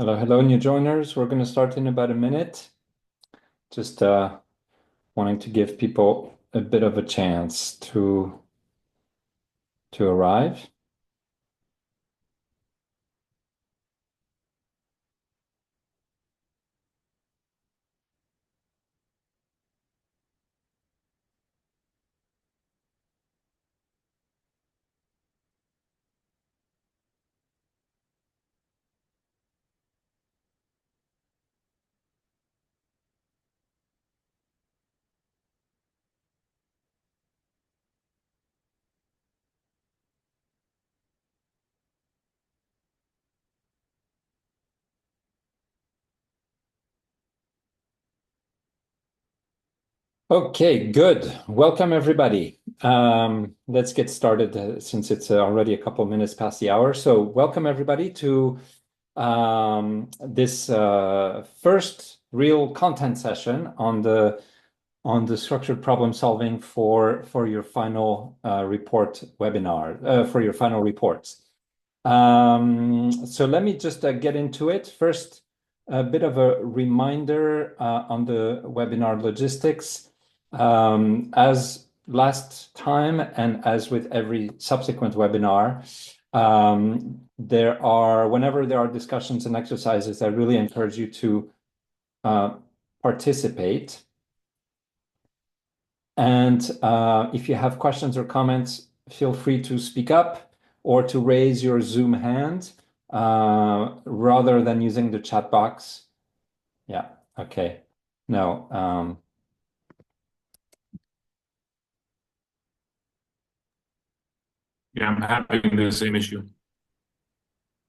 Hello, hello, new joiners. We're going to start in about a minute. Just wanting to give people a bit of a chance to arrive. Okay, good. Welcome, everybody. Let's get started since it's already a couple of minutes past the hour. So welcome, everybody, to this first real content session on the structured problem solving for your final report webinar, for your final reports. So let me just get into it. First, a bit of a reminder on the webinar logistics. As last time and as with every subsequent webinar, whenever there are discussions and exercises, I really encourage you to participate. And if you have questions or comments, feel free to speak up or to raise your Zoom hand rather than using the chat box. Yeah, okay. No. Yeah, I'm having the same issue.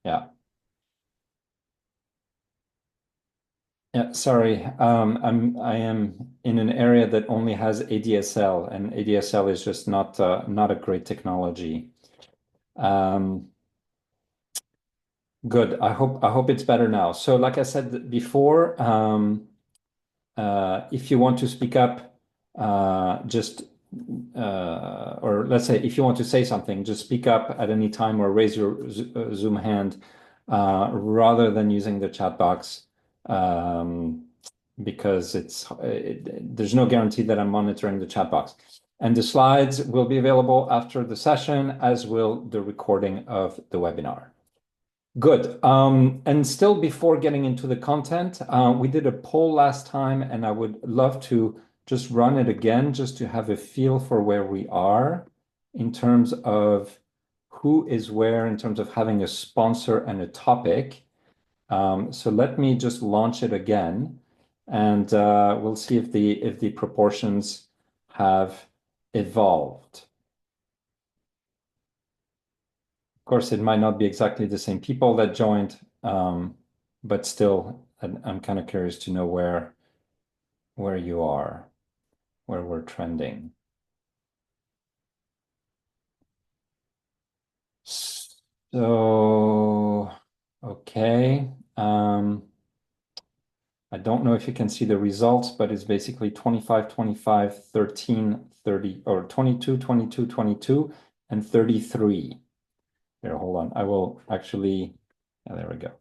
Yeah. Yeah, sorry. I am in an area that only has ADSL, and ADSL is just not a great technology. Good. I hope it's better now. So, like I said before, if you want to speak up, or let's say if you want to say something, just speak up at any time or raise your Zoom hand rather than using the chat box, because there's no guarantee that I'm monitoring the chat box. And the slides will be available after the session, as will the recording of the webinar. Good. And still before getting into the content, we did a poll last time, and I would love to just run it again just to have a feel for where we are in terms of who is where in terms of having a sponsor and a topic. So let me just launch it again, and we'll see if the proportions have evolved. Of course, it might not be exactly the same people that joined, but still, I'm kind of curious to know where you are, where we're trending. So, okay. I don't know if you can see the results, but it's basically 25, 25, 13, 30, or 22, 22, 22, and 33. Here, hold on. I will actually, there we go.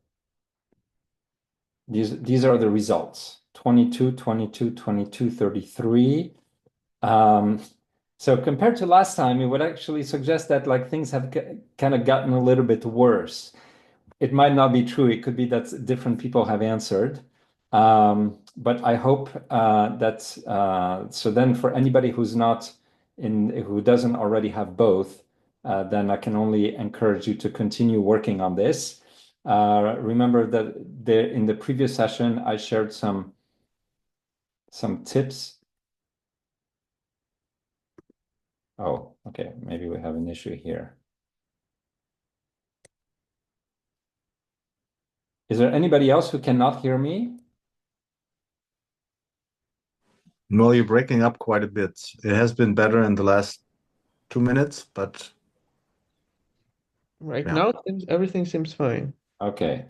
These are the results. 22, 22, 22, 33. So compared to last time, it would actually suggest that like things have kind of gotten a little bit worse. It might not be true. It could be that different people have answered. But I hope so then for anybody who doesn't already have both, then I can only encourage you to continue working on this. Remember that in the previous session, I shared some tips. Oh, okay. Maybe we have an issue here. Is there anybody else who cannot hear me? No, you're breaking up quite a bit. It has been better in the last 2 minutes, but Right yeah. now, everything seems fine. Okay.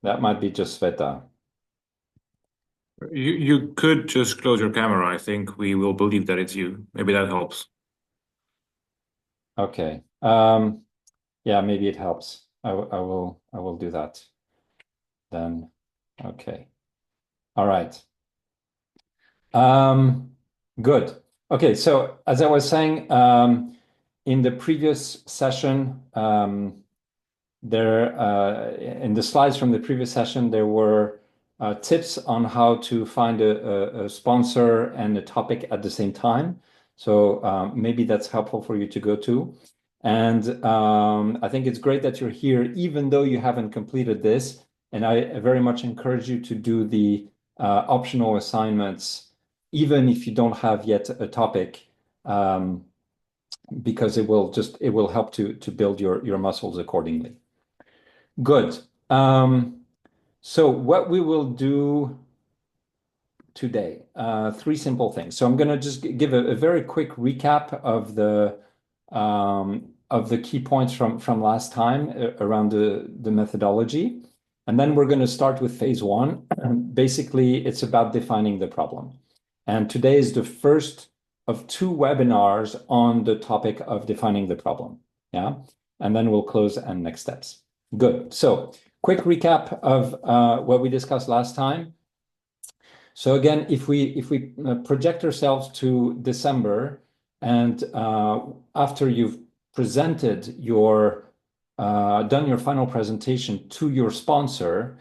That might be just Sveta. You could just close your camera. I think we will believe that it's you. Maybe that helps. Okay. Yeah, maybe it helps. I will do that. Then, okay. All right. Good. Okay, so as I was saying, in the previous session, in the slides from the previous session, there were tips on how to find a sponsor and a topic at the same time. So maybe that's helpful for you to go to. And I think it's great that you're here, even though you haven't completed this. And I very much encourage you to do the optional assignments, even if you don't have yet a topic, because it will help to build your muscles accordingly. Good. So what we will do today, three simple things. So I'm going to just give a very quick recap of the key points from last time around the methodology. And then we're going to start with phase one. Basically, it's about defining the problem. And today is the first of two webinars on the topic of defining the problem. Yeah. And then we'll close and next steps. Good. So quick recap of what we discussed last time. So again, if we project ourselves to December, and after you've presented done your final presentation to your sponsor,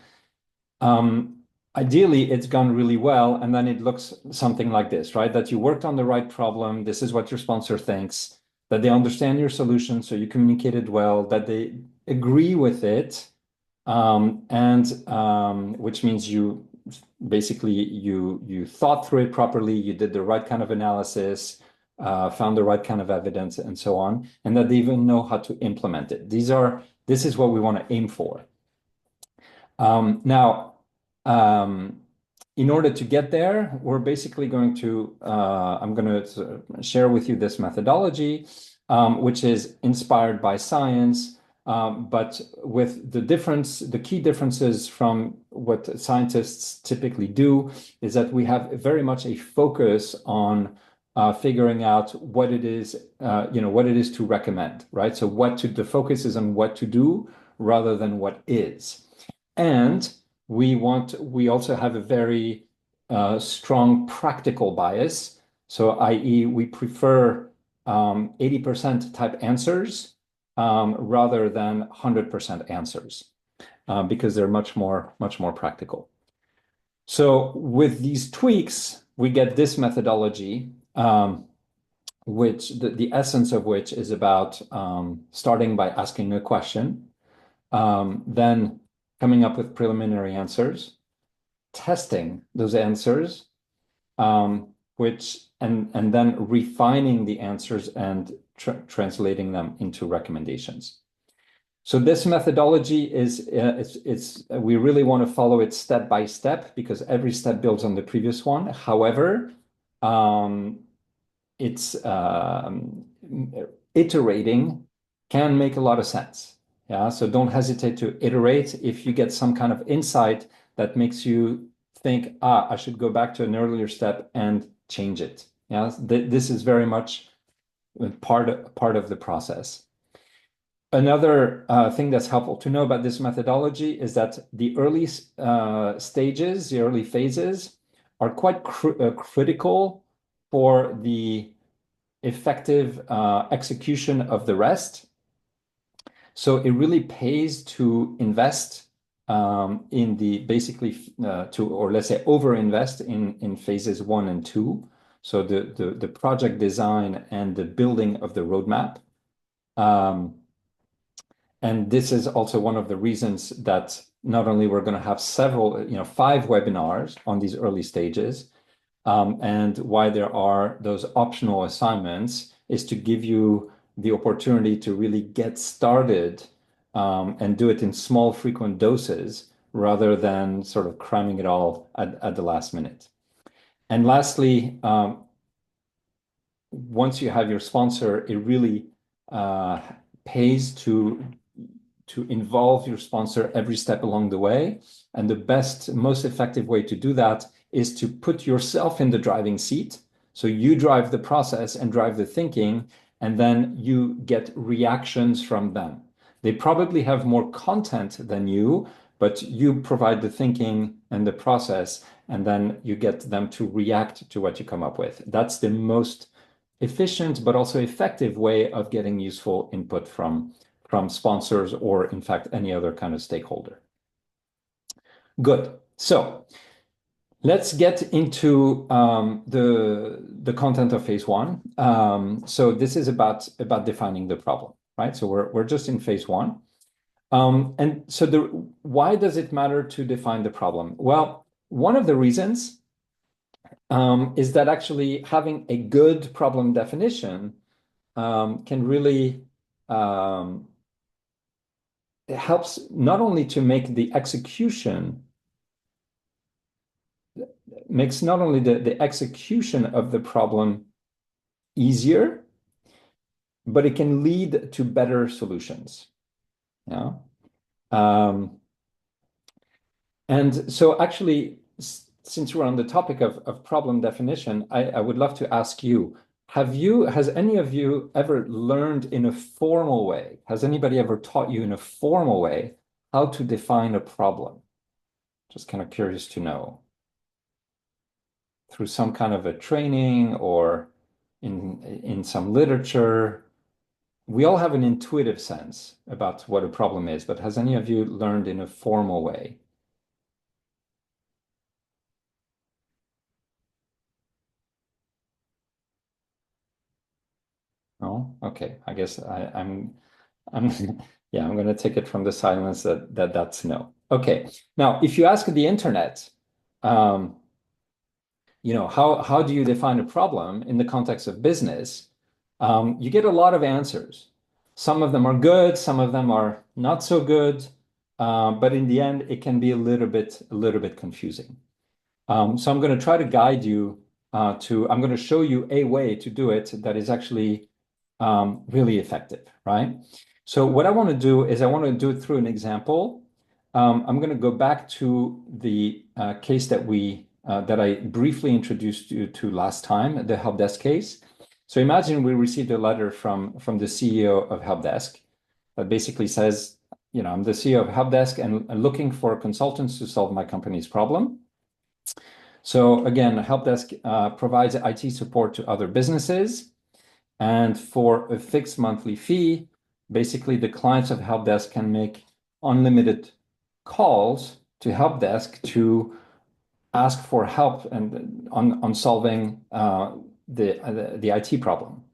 ideally it's gone really well, and then it looks something like this, right? That you worked on the right problem. This is what your sponsor thinks, that they understand your solution, so you communicated well, that they agree with it, which means you basically you thought through it properly, you did the right kind of analysis, found the right kind of evidence, and so on, and that they even know how to implement it. This is what we want to aim for. Now, in order to get there, we're basically going to I'm going to share with you this methodology, which is inspired by science. But with the key differences from what scientists typically do is that we have very much a focus on figuring out what it is, what it is to recommend, right? So the focus is on what to do rather than what is. And we also have a very strong practical bias. So i.e. we prefer 80% type answers rather than 100% answers, because they're much more practical. So with these tweaks, we get this methodology, which the essence of which is about starting by asking a question, then coming up with preliminary answers, testing those answers, and then refining the answers and translating them into recommendations. So this methodology we really want to follow it step by step, because every step builds on the previous one. However, iterating can make a lot of sense. Yeah, so don't hesitate to iterate if you get some kind of insight that makes you think, I should go back to an earlier step and change it. Yeah, this is very much part of the process. Another thing that's helpful to know about this methodology is that the early stages, the early phases, are quite critical for the effective execution of the rest. So it really pays to invest in let's say overinvest in phases 1 and 2. So the project design and the building of the roadmap. And this is also one of the reasons that not only we're going to have 5 webinars on these early stages, and why there are those optional assignments is to give you the opportunity to really get started and do it in small, frequent doses rather than sort of cramming it all at the last minute. And lastly, once you have your sponsor, it really pays to involve your sponsor every step along the way. And the best, most effective way to do that is to put yourself in the driving seat. So you drive the process and drive the thinking, and then you get reactions from them. They probably have more content than you, but you provide the thinking and the process, and then you get them to react to what you come up with. That's the most efficient but also effective way of getting useful input from sponsors or, in fact, any other kind of stakeholder. Good. So let's get into the content of phase one. So this is about defining the problem, right? So we're just in phase one. And so why does it matter to define the problem? Well, one of the reasons is that actually having a good problem definition can really it helps not only to make the execution, makes not only the execution of the problem easier, but it can lead to better solutions. Yeah. And so actually, since we're on the topic of problem definition, I would love to ask you, has any of you ever learned in a formal way? Has anybody ever taught you in a formal way how to define a problem? Just kind of curious to know. Through some kind of a training or in some literature. We all have an intuitive sense about what a problem is, but has any of you learned in a formal way? No? Okay. I guess I'm yeah, I'm going to take it from the silence that's no. Okay. Now, if you ask the internet, how do you define a problem in the context of business? You get a lot of answers. Some of them are good, some of them are not so good, but in the end, it can be a little bit confusing. So I'm going to try to guide you I'm going to show you a way to do it that is actually really effective, right? So what I want to do is I want to do it through an example. I'm going to go back to the case that I briefly introduced you to last time, the help desk case. So imagine we received a letter from the CEO of help desk that basically says, I'm the CEO of help desk and looking for consultants to solve my company's problem. So again, help desk provides IT support to other businesses. And for a fixed monthly fee, basically the clients of help desk can make unlimited calls to help desk to ask for help and on solving the IT problem.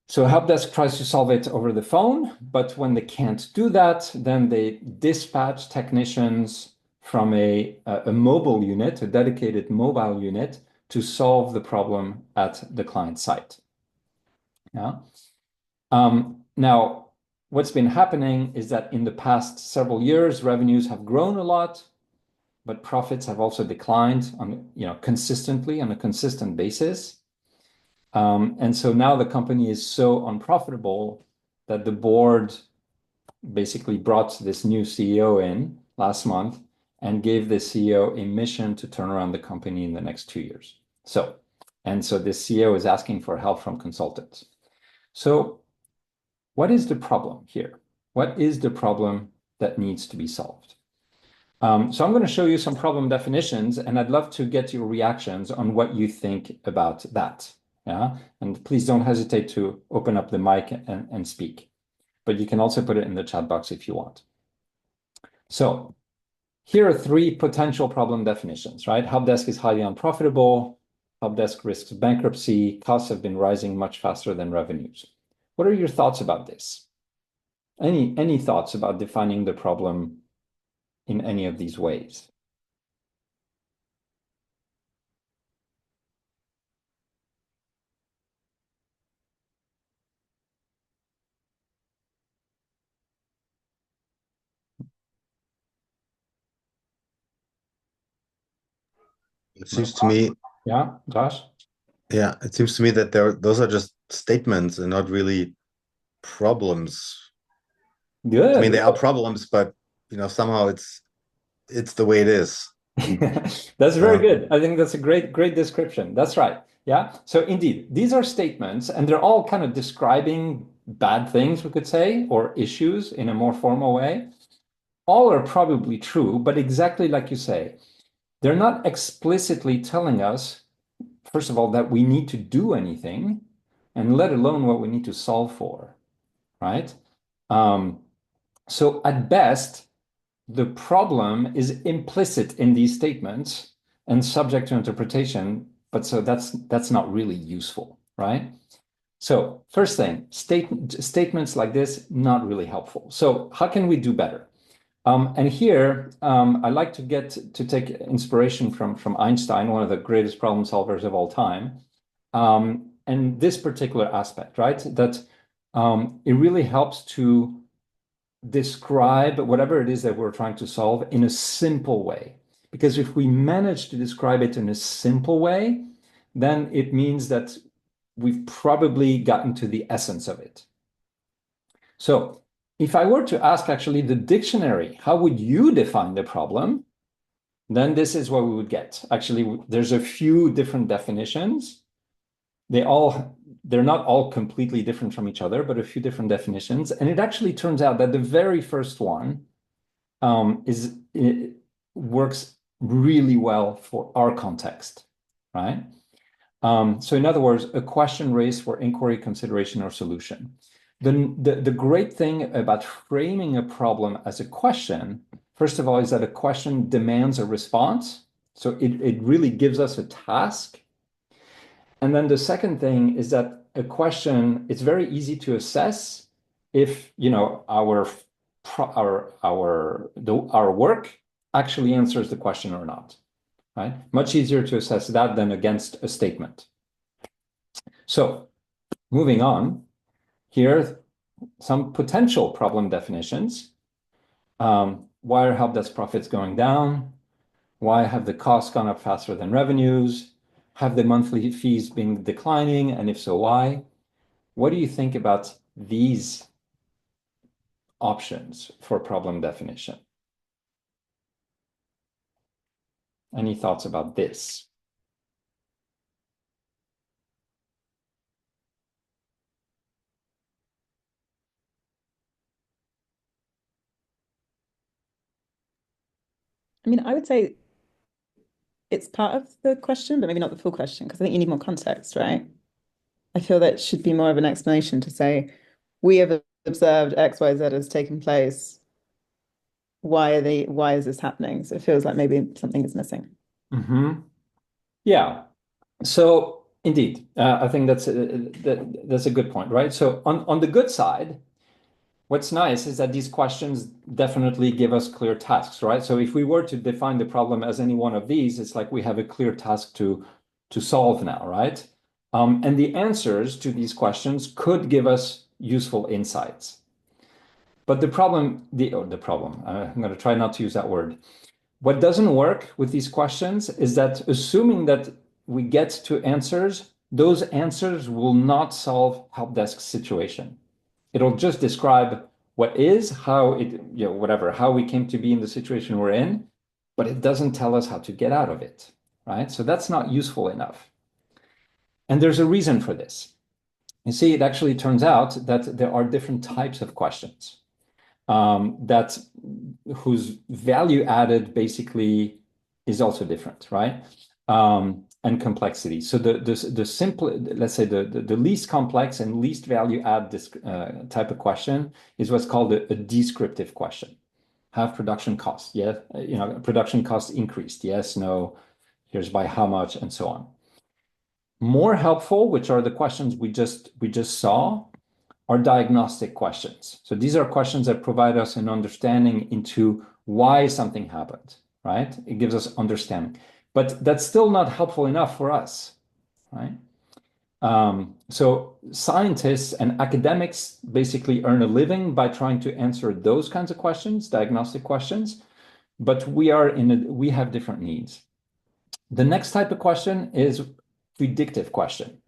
So help desk tries to solve it over the phone, but when they can't do that, then they dispatch technicians from a mobile unit, a dedicated mobile unit, to solve the problem at the client site. Yeah. Now, what's been happening is that in the past several years, revenues have grown a lot, but profits have also declined consistently on a consistent basis. And so now the company is so unprofitable that the board basically brought this new CEO in last month and gave the CEO a mission to turn around the company in the next 2 years. So this CEO is asking for help from consultants. So what is the problem here? What is the problem that needs to be solved? So I'm going to show you some problem definitions, and I'd love to get your reactions on what you think about that. Yeah, and please don't hesitate to open up the mic and speak, but you can also put it in the chat box if you want. So here are 3 potential problem definitions, right? Help desk is highly unprofitable. Help desk risks bankruptcy. Costs have been rising much faster than revenues. What are your thoughts about this? Any thoughts about defining the problem in any of these ways? It seems to me, Yeah, Josh? yeah, it seems to me that those are just statements and not really problems. Good. I mean, they are problems, but somehow it's the way it is. That's very good. I think that's a great description. That's right. Yeah. So indeed, these are statements, and they're all kind of describing bad things, we could say, or issues in a more formal way. All are probably true, but exactly like you say, they're not explicitly telling us, first of all, that we need to do anything, and let alone what we need to solve for, right? So at best, the problem is implicit in these statements and subject to interpretation, but so that's not really useful, right? So first thing, statements like this, not really helpful. So how can we do better? And here, I like to take inspiration from Einstein, one of the greatest problem solvers of all time, and this particular aspect, right? That it really helps to describe whatever it is that we're trying to solve in a simple way. Because if we manage to describe it in a simple way, then it means that we've probably gotten to the essence of it. So if I were to ask actually the dictionary, how would you define the problem? Then this is what we would get. Actually, there's a few different definitions. They're not all completely different from each other, but a few different definitions. And it actually turns out that the very first one works really well for our context, right? So in other words, a question raised for inquiry, consideration, or solution. The great thing about framing a problem as a question, first of all, is that a question demands a response. So it really gives us a task. And then the second thing is that a question, it's very easy to assess if, our work actually answers the question or not, right? Much easier to assess that than against a statement. So moving on, here some potential problem definitions. Why are help desk profits going down? Why have the costs gone up faster than revenues? Have the monthly fees been declining? And if so, why? What do you think about these options for problem definition? Any thoughts about this? I mean, I would say it's part of the question, but maybe not the full question, because I think you need more context, right? I feel that should be more of an explanation to say, we have observed X, Y, Z has taken place. Why is this happening? So it feels like maybe something is missing. Yeah. So indeed, I think that's a good point, right? So on the good side, what's nice is that these questions definitely give us clear tasks, right? So if we were to define the problem as any one of these, it's like we have a clear task to solve now, right? And the answers to these questions could give us useful insights. But the problem, I'm going to try not to use that word. What doesn't work with these questions is that assuming that we get to answers, those answers will not solve help desk situation. It'll just describe what is, how it, how we came to be in the situation we're in, but it doesn't tell us how to get out of it, right? So that's not useful enough. And there's a reason for this. You see, it actually turns out that there are different types of questions whose value added basically is also different, right? And complexity. So the simple, let's say the least complex and least value add type of question is what's called a descriptive question. Have production costs? Yeah, production costs increased? Yes, no. Here's by how much, and so on. More helpful, which are the questions we just saw, are diagnostic questions. So these are questions that provide us an understanding into why something happened, right? It gives us understanding, but that's still not helpful enough for us, right? So scientists and academics basically earn a living by trying to answer those kinds of questions, diagnostic questions, but we have different needs. The next type of question is predictive question,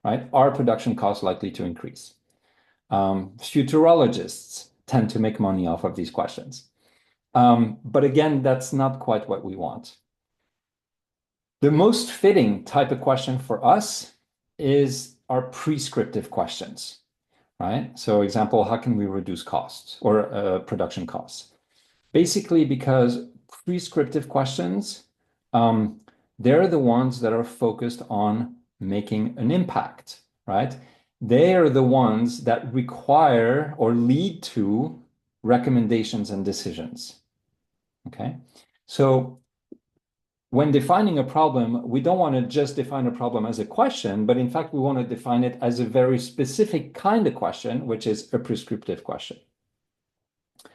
right? Are production costs likely to increase? Futurologists tend to make money off of these questions. But again, that's not quite what we want. The most fitting type of question for us are prescriptive questions, right? So example, how can we reduce costs or production costs? Basically, because prescriptive questions, they're the ones that are focused on making an impact, right? They are the ones that require or lead to recommendations and decisions. Okay. So when defining a problem, we don't want to just define a problem as a question, but in fact, we want to define it as a very specific kind of question, which is a prescriptive question.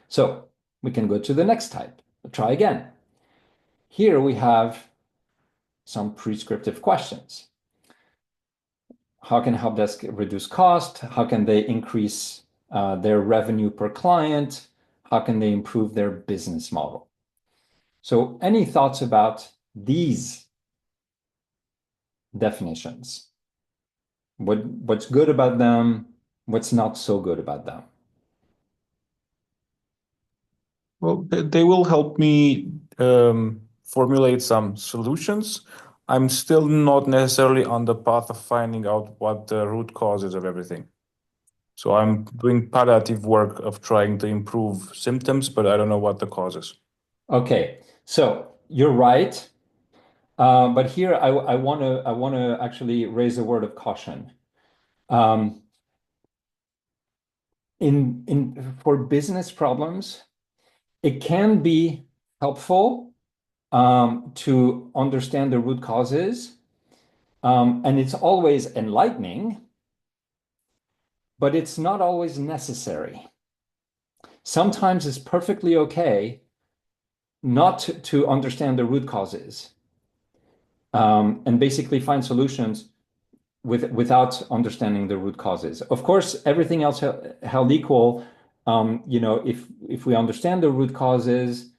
So we can go to the next type. Try again. Here we have some prescriptive questions. How can help desk reduce cost? How can they increase their revenue per client? How can they improve their business model? So any thoughts about these definitions? What's good about them? What's not so good about them? Well, they will help me formulate some solutions. I'm still not necessarily on the path of finding out what the root causes of everything. So I'm doing palliative work of trying to improve symptoms, but I don't know what the cause is. Okay, so you're right. But here I want to actually raise a word of caution. For business problems, it can be helpful to understand the root causes, and it's always enlightening, but it's not always necessary. Sometimes it's perfectly okay not to understand the root causes, and basically find solutions without understanding the root causes. Of course, everything else held equal, if we understand the root causes,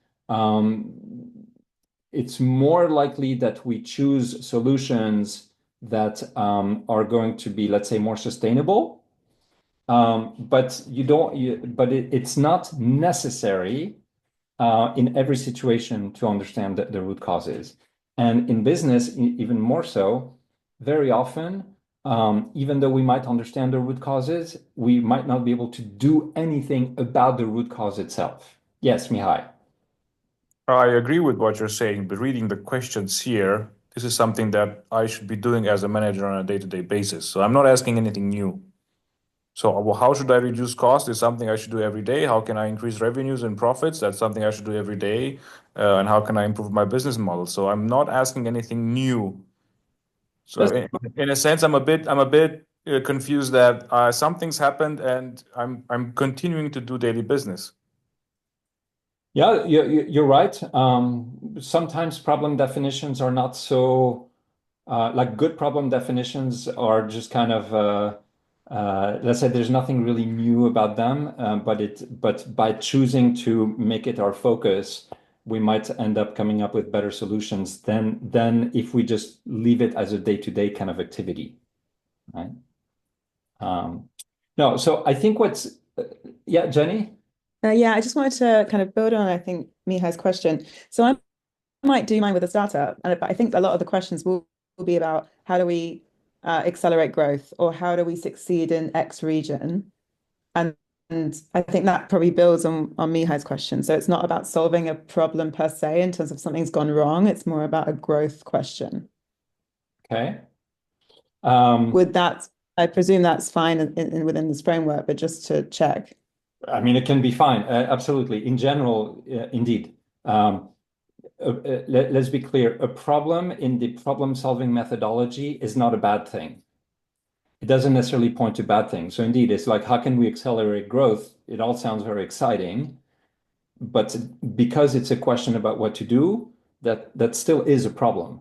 it's more likely that we choose solutions that are going to be, let's say, more sustainable. But it's not necessary in every situation to understand the root causes. And in business, even more so, very often, even though we might understand the root causes, we might not be able to do anything about the root cause itself. Yes, Mihai. I agree with what you're saying, but reading the questions here, this is something that I should be doing as a manager on a day-to-day basis. So I'm not asking anything new. So how should I reduce cost is something I should do every day. How can I increase revenues and profits? That's something I should do every day. And how can I improve my business model? So I'm not asking anything new. So in a sense, I'm a bit confused that some things happened and I'm continuing to do daily business. Yeah, you're right. Sometimes problem definitions are not so like good problem definitions are just kind of let's say there's nothing really new about them, but by choosing to make it our focus, we might end up coming up with better solutions than if we just leave it as a day-to-day kind of activity, right? No, so I think yeah, Jenny? Yeah, I just wanted to kind of build on, I think, Mihai's question. So I might do mine with a startup, but I think a lot of the questions will be about how do we accelerate growth or how do we succeed in X region? And I think that probably builds on Mihai's question. So it's not about solving a problem per se in terms of something's gone wrong. It's more about a growth question. Okay. I presume that's fine within this framework, but just to check. I mean, it can be fine. Absolutely. In general, indeed. Let's be clear. A problem in the problem-solving methodology is not a bad thing. It doesn't necessarily point to bad things. So indeed, it's like, how can we accelerate growth? It all sounds very exciting, but because it's a question about what to do, that still is a problem.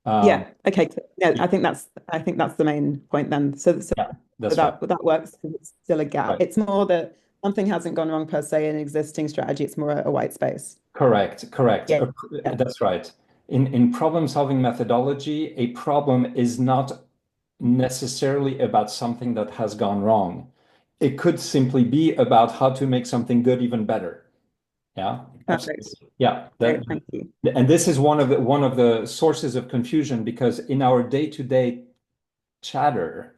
Yeah. Okay. Yeah, I think that's the main point then. So Yeah, that's that right. that works because it's still a gap. Right. It's more that something hasn't gone wrong per se in an existing strategy. It's more a white space. Correct. Yeah. That's right. In problem-solving methodology, a problem is not necessarily about something that has gone wrong. It could simply be about how to make something good even better. Yeah, Perfect. absolutely. Yeah, Great. Thank you. and this is one of the sources of confusion because in our day-to-day chatter,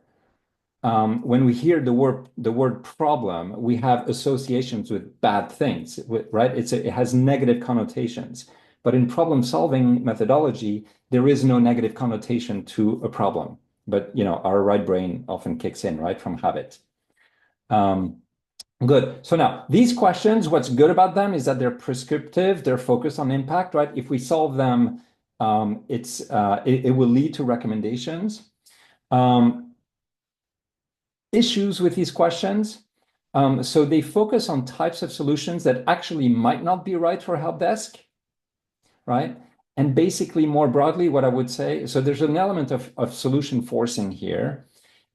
when we hear the word problem, we have associations with bad things, right? It has negative connotations. But in problem-solving methodology, there is no negative connotation to a problem. But our right brain often kicks in, right, from habit. Good. So now these questions, what's good about them is that they're prescriptive, they're focused on impact, right? If we solve them, it will lead to recommendations. Issues with these questions. So they focus on types of solutions that actually might not be right for help desk, right? And basically, more broadly, what I would say, so there's an element of solution forcing here,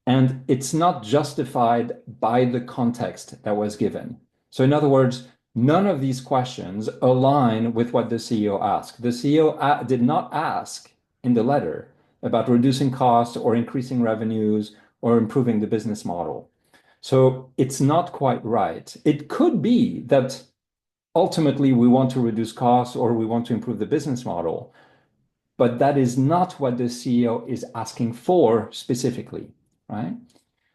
and it's not justified by the context that was given. So in other words, none of these questions align with what the CEO asked. The CEO did not ask in the letter about reducing costs or increasing revenues or improving the business model. So it's not quite right. It could be that ultimately we want to reduce costs or we want to improve the business model, but that is not what the CEO is asking for specifically, right?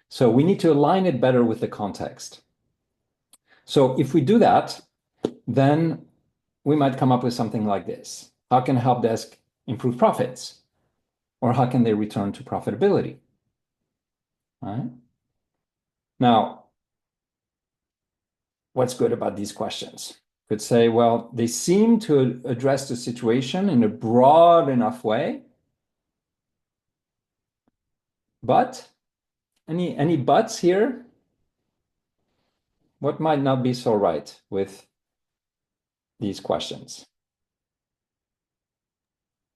So we need to align it better with the context. So if we do that, then we might come up with something like this. How can help desk improve profits? Or how can they return to profitability? Right? Now, what's good about these questions? Could say, well, they seem to address the situation in a broad enough way. But any buts here? What might not be so right with these questions?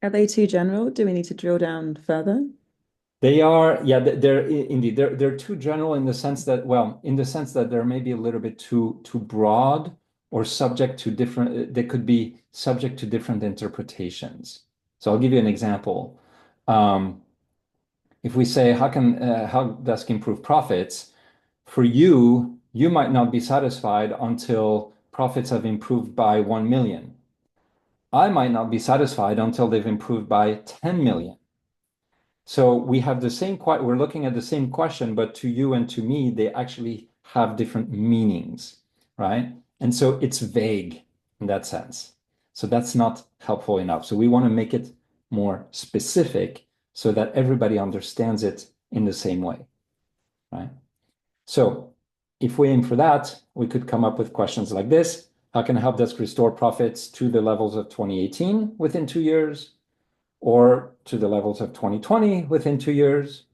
Are they too general? Do we need to drill down further? They are, yeah, they're indeed, they're too general in the sense that, well, in the sense that they're maybe a little bit too broad or subject to different, they could be subject to different interpretations. So I'll give you an example. If we say, how desk improve profits? For you, you might not be satisfied until profits have improved by 1 million. I might not be satisfied until they've improved by 10 million. So we have the same, we're looking at the same question, but to you and to me, they actually have different meanings, right? And so it's vague in that sense. So that's not helpful enough. So we want to make it more specific so that everybody understands it in the same way, right? So if we aim for that, we could come up with questions like this. How can help desk restore profits to the levels of 2018 within 2 years? Or to the levels of 2020 within 2 years,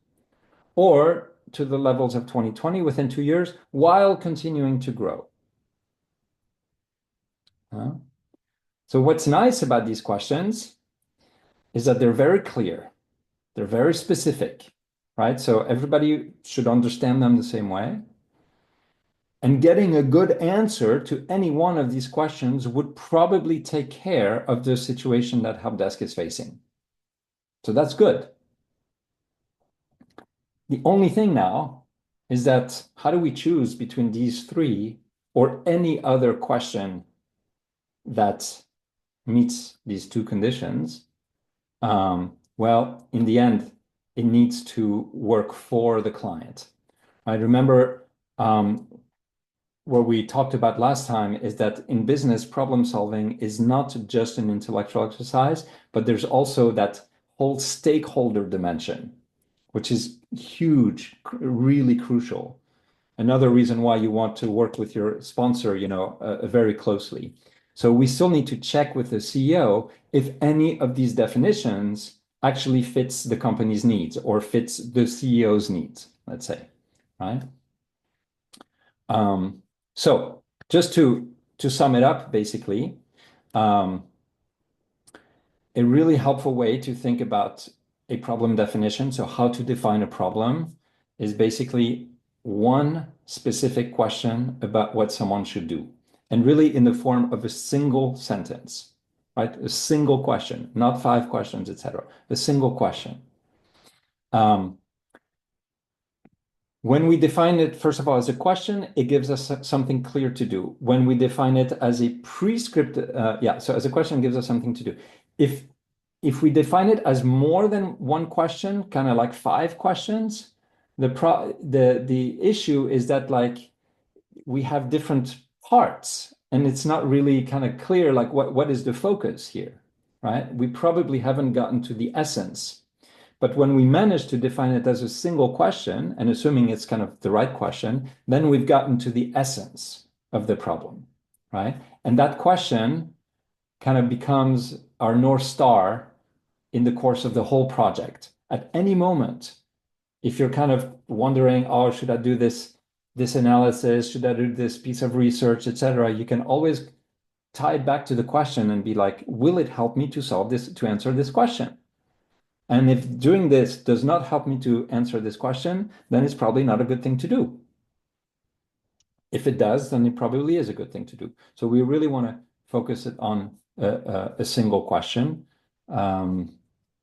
or to the levels of 2020 within 2 years, while continuing to grow. So what's nice about these questions is that they're very clear, they're very specific, right? So everybody should understand them the same way. And getting a good answer to any one of these questions would probably take care of the situation that help desk is facing. So that's good. The only thing now is that how do we choose between these three or any other question that meets these two conditions? Well, in the end, it needs to work for the client. I remember what we talked about last time is that in business, problem solving is not just an intellectual exercise, but there's also that whole stakeholder dimension, which is huge, really crucial. Another reason why you want to work with your sponsor, very closely. So we still need to check with the CEO if any of these definitions actually fits the company's needs or fits the CEO's needs, let's say, right? So just to sum it up, basically, a really helpful way to think about a problem definition, so how to define a problem, is basically one specific question about what someone should do, and really in the form of a single sentence, right? A single question, not 5 questions, etc. A single question. When we define it, first of all, as a question, it gives us something clear to do. When we define it as a prescript, so as a question, it gives us something to do. If we define it as more than one question, kind of like 5 questions, The issue is that like we have different parts, and it's not really kind of clear like what is the focus here, right? We probably haven't gotten to the essence. But when we manage to define it as a single question, and assuming it's kind of the right question, then we've gotten to the essence of the problem, right? And that question kind of becomes our North Star in the course of the whole project. At any moment, if you're kind of wondering, oh, should I do this analysis? Should I do this piece of research, etc.? You can always tie it back to the question and be like, will it help me to solve this, to answer this question? And if doing this does not help me to answer this question, then it's probably not a good thing to do. If it does, then it probably is a good thing to do. So we really want to focus it on a single question, define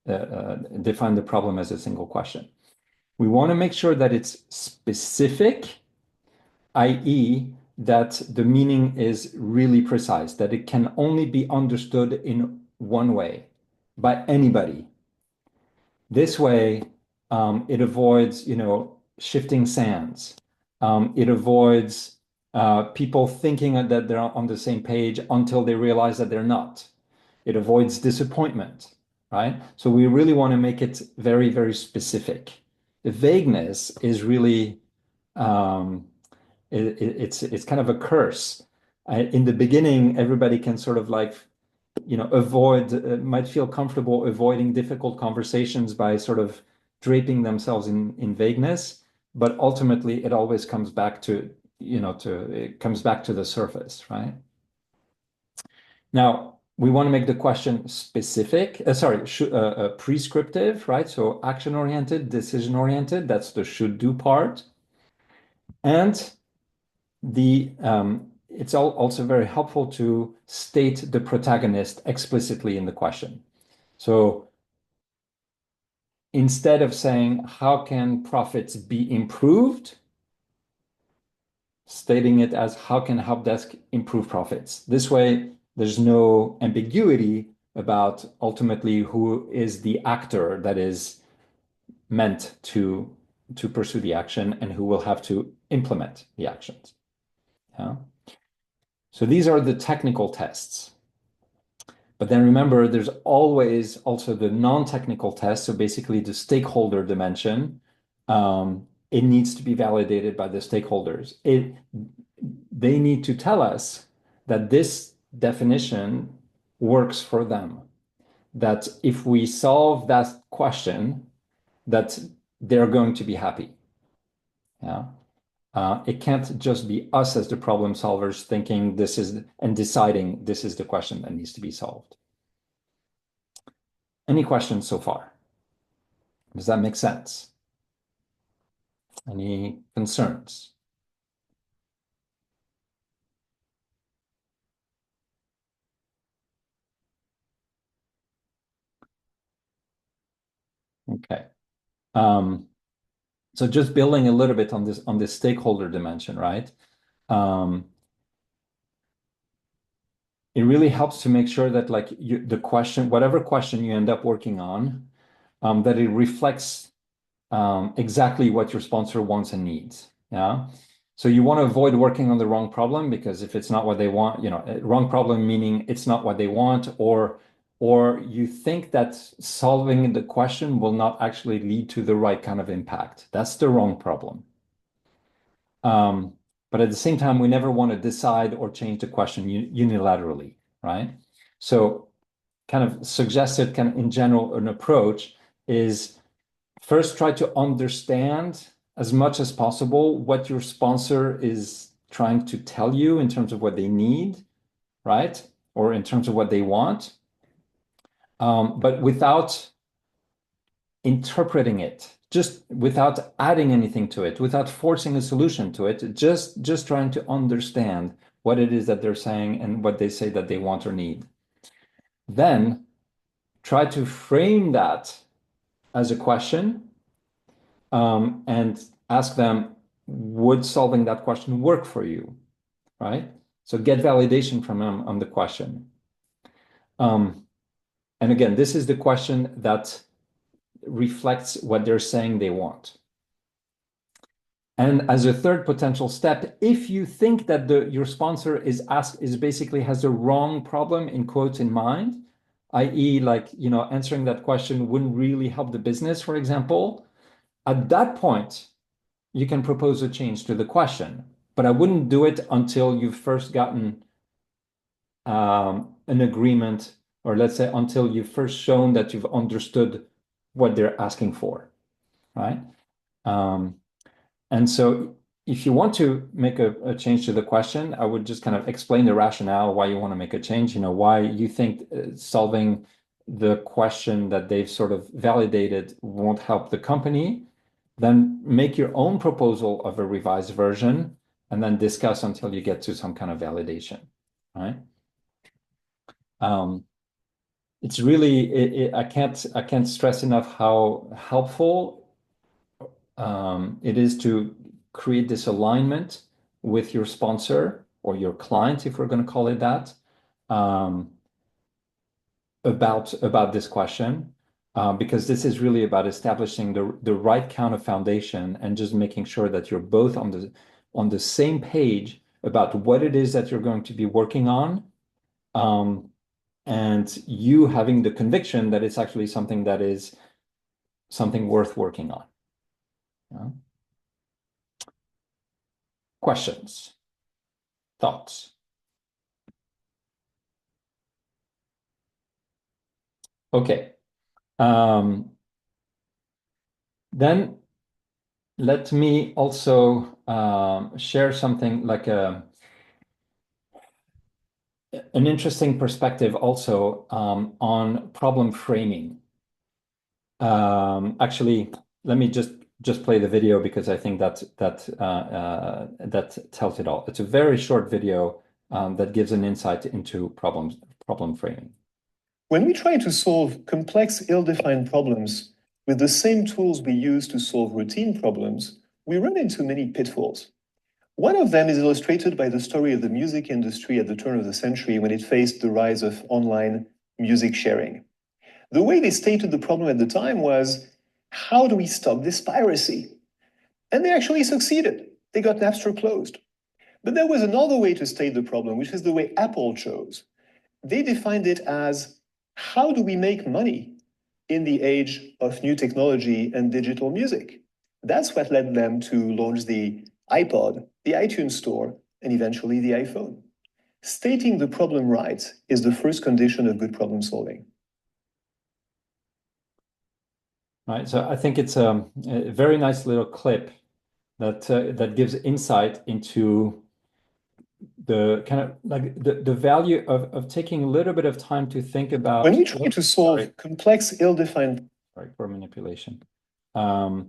the problem as a single question. We want to make sure that it's specific, i.e., that the meaning is really precise, that it can only be understood in one way by anybody. This way, it avoids, shifting sands. It avoids people thinking that they're on the same page until they realize that they're not. It avoids disappointment, right? So we really want to make it very, very specific. The vagueness is really, it's kind of a curse. In the beginning, everybody can sort of like, might feel comfortable avoiding difficult conversations by sort of draping themselves in vagueness, but ultimately it always comes back to, it comes back to the surface, right? Now, we want to make the question specific, prescriptive, right? So action-oriented, decision-oriented, that's the should do part. And it's also very helpful to state the protagonist explicitly in the question. So instead of saying, how can profits be improved? Stating it as, how can help desk improve profits? This way, there's no ambiguity about ultimately who is the actor that is meant to pursue the action and who will have to implement the actions. Yeah. So these are the technical tests. But then remember, there's always also the non-technical test. So basically the stakeholder dimension, it needs to be validated by the stakeholders. They need to tell us that this definition works for them. That if we solve that question, that they're going to be happy. Yeah. It can't just be us as the problem solvers thinking this is and deciding this is the question that needs to be solved. Any questions so far? Does that make sense? Any concerns? Okay. So just building a little bit on this stakeholder dimension, right? It really helps to make sure that like the question, whatever question you end up working on, that it reflects exactly what your sponsor wants and needs. Yeah. So you want to avoid working on the wrong problem, because if it's not what they want, wrong problem meaning it's not what they want, or you think that solving the question will not actually lead to the right kind of impact. That's the wrong problem. But at the same time, we never want to decide or change the question unilaterally, right? So kind of suggested kind of in general, an approach is first try to understand as much as possible what your sponsor is trying to tell you in terms of what they need, right? Or in terms of what they want, but without interpreting it, just without adding anything to it, without forcing a solution to it, just trying to understand what it is that they're saying and what they say that they want or need. Then try to frame that as a question, and ask them, would solving that question work for you, right? So get validation from them on the question. And again, this is the question that reflects what they're saying they want. And as a third potential step, if you think that your sponsor is basically has the wrong problem in quotes in mind, i.e., like, answering that question wouldn't really help the business, for example, at that point, you can propose a change to the question. But I wouldn't do it until you've first gotten an agreement, or let's say until you've first shown that you've understood what they're asking for, right? And so if you want to make a change to the question, I would just kind of explain the rationale why you want to make a change, why you think solving the question that they've sort of validated won't help the company. Then make your own proposal of a revised version and then discuss until you get to some kind of validation, right? It's really, I can't stress enough how helpful it is to create this alignment with your sponsor or your client, if we're going to call it that, about this question, because this is really about establishing the right kind of foundation and just making sure that you're both on the same page about what it is that you're going to be working on, and you having the conviction that it's actually something that is something worth working on. Yeah. Questions, thoughts? Okay. Then let me also share something like an interesting perspective also on problem framing. Actually, let me just play the video because I think that tells it all. It's a very short video that gives an insight into problem framing. When we try to solve complex, ill-defined problems with the same tools we use to solve routine problems, we run into many pitfalls. One of them is illustrated by the story of the music industry at the turn of the century when it faced the rise of online music sharing. The way they stated the problem at the time was, how do we stop this piracy? And they actually succeeded. They got Napster closed. But there was another way to state the problem, which is the way Apple chose. They defined it as, how do we make money in the age of new technology and digital music? That's what led them to launch the iPod, the iTunes Store, and eventually the iPhone. Stating the problem right is the first condition of good problem solving. Right, so I think it's a very nice little clip that gives insight into the kind of like the value of taking a little bit of time to think about when we try to solve complex, ill-defined. Sorry for manipulation. Sorry,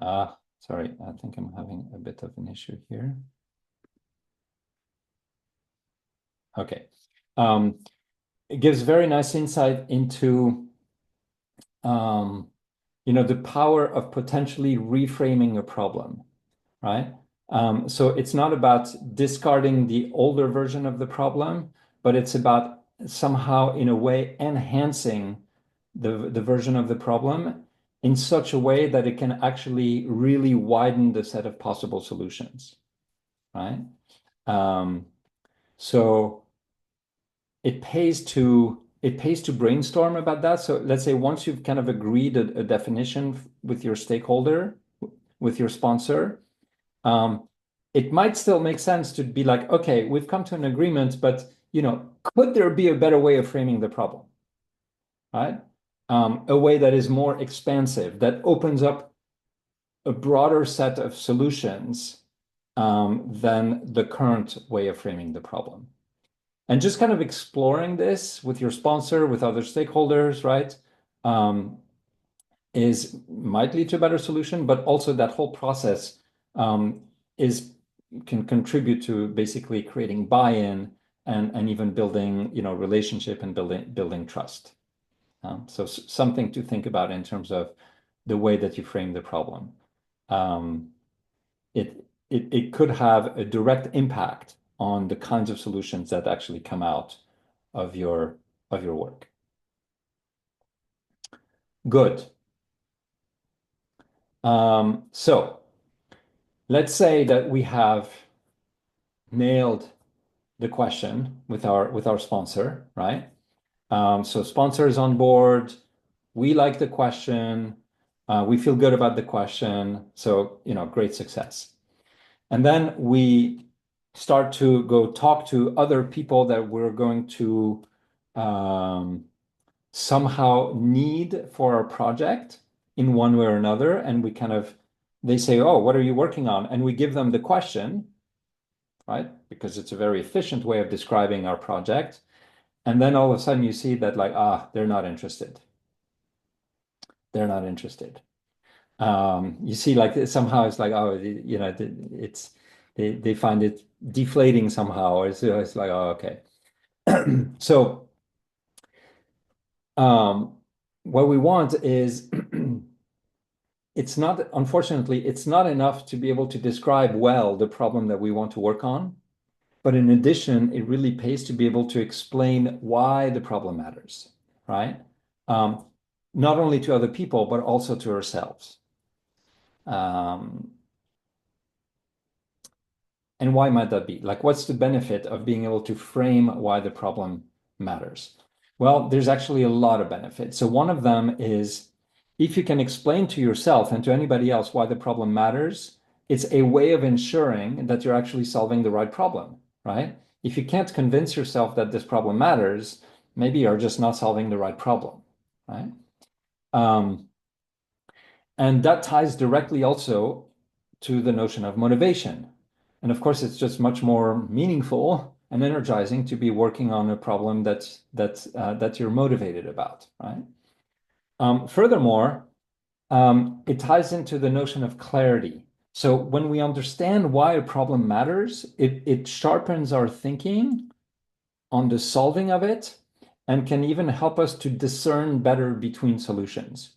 I think I'm having a bit of an issue here. Okay. It gives very nice insight into the power of potentially reframing a problem, right? So it's not about discarding the older version of the problem, but it's about somehow, in a way, enhancing the version of the problem in such a way that it can actually really widen the set of possible solutions, right? So it pays to brainstorm about that. So let's say once you've kind of agreed a definition with your stakeholder, with your sponsor, it might still make sense to be like, okay, we've come to an agreement, but could there be a better way of framing the problem, right? A way that is more expansive, that opens up a broader set of solutions than the current way of framing the problem. And just kind of exploring this with your sponsor, with other stakeholders, right, might lead to a better solution, but also that whole process can contribute to basically creating buy-in and even building, relationship and building trust. So something to think about in terms of the way that you frame the problem. It could have a direct impact on the kinds of solutions that actually come out of your work. Good. So let's say that we have nailed the question with our sponsor, right? So sponsor is on board. We like the question. We feel good about the question. So, great success. And then we start to go talk to other people that we're going to somehow need for our project in one way or another. And they say, oh, what are you working on? And we give them the question, right? Because it's a very efficient way of describing our project. And then all of a sudden you see that they're not interested. They're not interested. You see somehow it's like, oh, they find it deflating somehow. It's like, oh, okay. So what we want is unfortunately, it's not enough to be able to describe well the problem that we want to work on. But in addition, it really pays to be able to explain why the problem matters, right? Not only to other people, but also to ourselves. And why might that be? What's the benefit of being able to frame why the problem matters? Well, there's actually a lot of benefits. So one of them is if you can explain to yourself and to anybody else why the problem matters, it's a way of ensuring that you're actually solving the right problem, right? If you can't convince yourself that this problem matters, maybe you're just not solving the right problem, right? And that ties directly also to the notion of motivation. And of course, it's just much more meaningful and energizing to be working on a problem that you're motivated about, right? Furthermore, it ties into the notion of clarity. So when we understand why a problem matters, it sharpens our thinking on the solving of it and can even help us to discern better between solutions.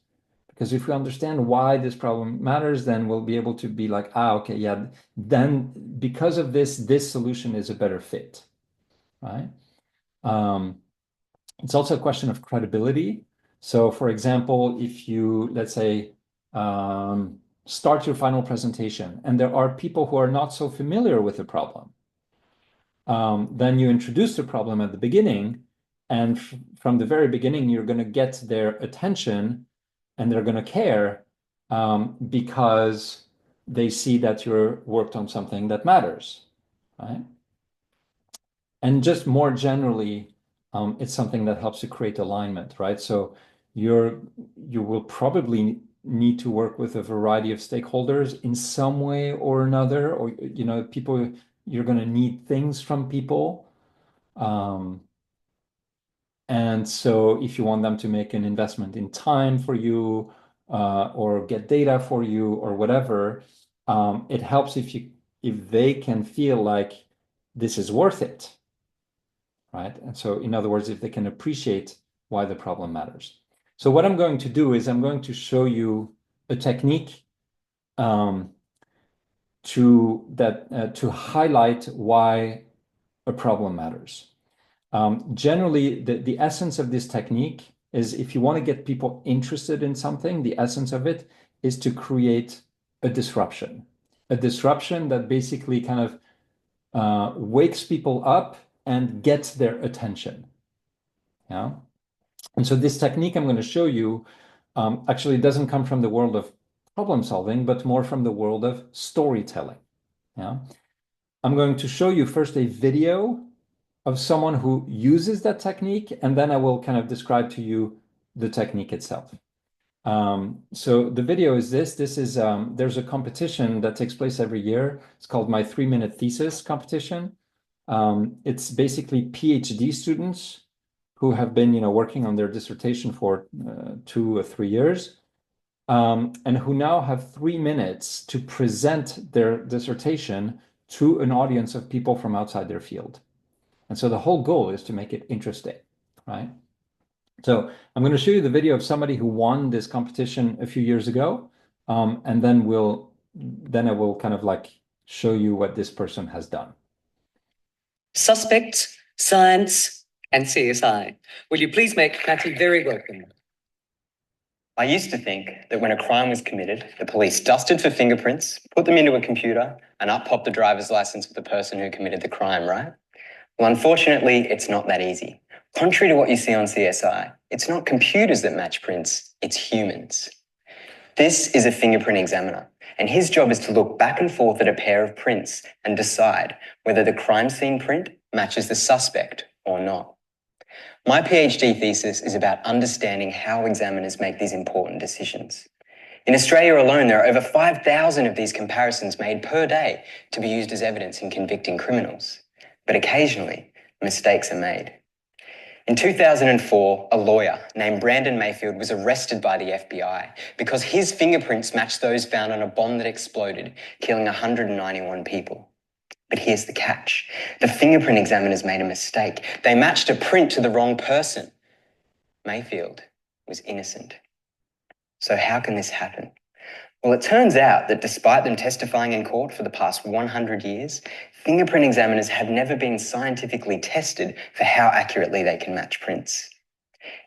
Because if we understand why this problem matters, then we'll be able to be like, okay, yeah, then because of this solution is a better fit, right? It's also a question of credibility. So for example, if you, let's say, start your final presentation and there are people who are not so familiar with the problem, then you introduce the problem at the beginning, and from the very beginning, you're going to get their attention and they're going to care because they see that you're worked on something that matters, right? And just more generally, it's something that helps to create alignment, right? So you will probably need to work with a variety of stakeholders in some way or another, or people, you're going to need things from people. And so if you want them to make an investment in time for you or get data for you or whatever, it helps if they can feel like this is worth it, right? And so in other words, if they can appreciate why the problem matters. So what I'm going to do is I'm going to show you a technique to highlight why a problem matters. Generally, the essence of this technique is if you want to get people interested in something, the essence of it is to create a disruption that basically kind of wakes people up and gets their attention. Yeah. And so this technique I'm going to show you actually doesn't come from the world of problem solving, but more from the world of storytelling. Yeah. I'm going to show you first a video of someone who uses that technique, and then I will kind of describe to you the technique itself. So the video is this. This is there's a competition that takes place every year. It's called my 3-minute thesis competition. It's basically PhD students who have been, working on their dissertation for 2 or 3 years, and who now have 3 minutes to present their dissertation to an audience of people from outside their field. And so the whole goal is to make it interesting, right? So I'm going to show you the video of somebody who won this competition a few years ago, and then I will kind of show you what this person has done. Suspects, Science, and CSI. Will you please make Patty very welcome? I used to think that when a crime was committed, the police dusted for fingerprints, put them into a computer, and up popped the driver's license of the person who committed the crime, right? Well, unfortunately, it's not that easy. Contrary to what you see on CSI, it's not computers that match prints, it's humans. This is a fingerprint examiner, and his job is to look back and forth at a pair of prints and decide whether the crime scene print matches the suspect or not. My PhD thesis is about understanding how examiners make these important decisions. In Australia alone, there are over 5,000 of these comparisons made per day to be used as evidence in convicting criminals. But occasionally, mistakes are made. In 2004, a lawyer named Brandon Mayfield was arrested by the FBI because his fingerprints matched those found on a bomb that exploded, killing 191 people. But here's the catch. The fingerprint examiners made a mistake. They matched a print to the wrong person. Mayfield was innocent. So how can this happen? Well, it turns out that despite them testifying in court for the past 100 years, fingerprint examiners have never been scientifically tested for how accurately they can match prints.